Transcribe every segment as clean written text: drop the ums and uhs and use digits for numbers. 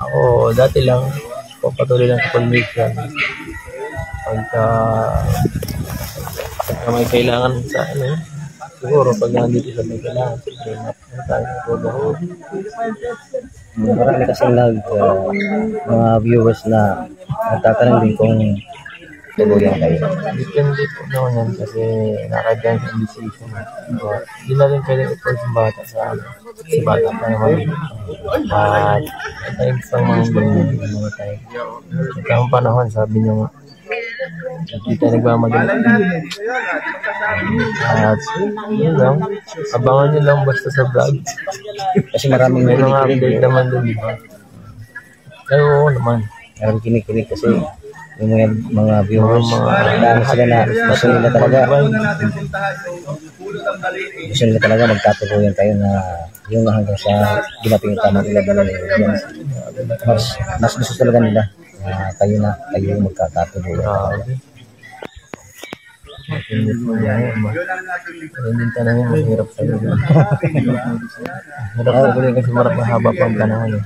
Ako, dati lang, patuloy lang sa conviction. Pagka may kailangan sa ano, siguro pag nandito sa may kailangan, siguro na tayo nagbabaho. Marami kasing mga viewers na nagtatanong din kung tuluyan kayo. Depende po naman yan kasi nakadyan sa decision. Hindi na rin pwede i-force yung bata sa ano. Si bata pa naman. At at times pang mga tayo. Ito ang panahon, sabi nyo nga. Hindi tayo nagmamadali. At yun lang. Abangan nyo lang basta sa vlog. Kasi maraming may mga update naman dun, diba? Ay, oo naman. Maraming kinikinig kasi yung mga viewers, dami sila na gusto nila talaga magkatuluyan kayo na yung hanggang sa dumating yung tamang ilag nila. Mas gusto talaga nila na kayo magkakatuluyan. Hindi talaga mahirap sa iyo. Hirap sa kasi mahaba pa ang panahon.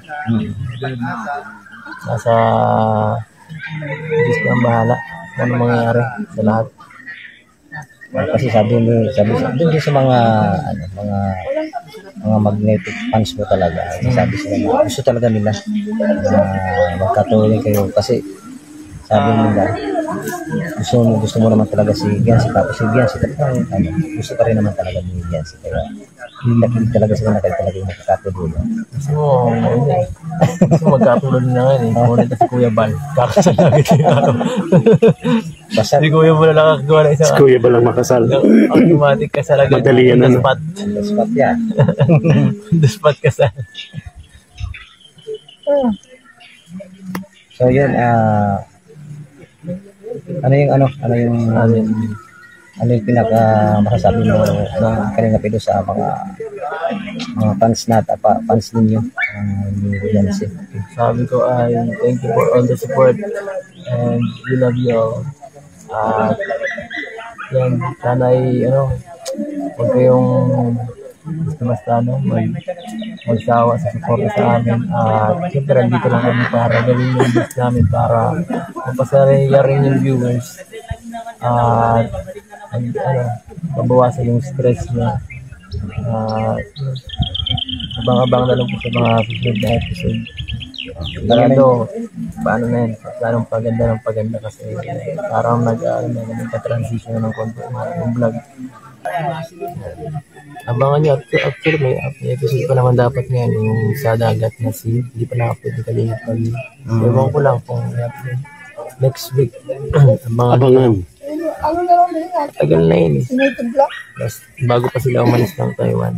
Nasa Diyos na ang bahala kung ano mangyayari sa lahat. Kasi sabi din sa mga magnetic fans mo talaga. Sabi sila na gusto talaga nila magkatuloy kayo kasi sabi nila gusto mo naman talaga si Giancy, tapos si Giancy gusto pa rin naman talaga ni Giancy, kaya nakilig talaga sila na kayo talaga yung magkakatuloy. Gusto magkatuloy na ngayon eh. Ngunit si Kuya Bal kakasal lagi si Kuya Bal lang nakagawa na isang si Kuya Bal lang makasal, automatic kasal agad. Madali yan, ano? The spot yan. The spot kasal. So yun, ano yung pinaka masasabi mo na kanina Pido sa mga fans ninyo ni Giancy? Sabi ko ay thank you for all the support and we love you all. At yan, sana ay huwag kayong basta magsawa sa support sa amin. At siyempre dito lang kami para gawin yung best namin para mapasaya rin yung viewers at mabawasan yung stress niya. Abang-abang na lang po sa mga susunod na episode. Paano na yan? Planong paganda kasi parang nagka-transition ng konti yung vlog. Abangan nyo, actually may episode pa naman dapat ngayon yung sa dagat na hindi pa na-upload yung Kalingap Pag. Ewan ko lang kung i-upload next week. Abangan. Tagal na yun eh. Bago pa sila umalis ng Taiwan.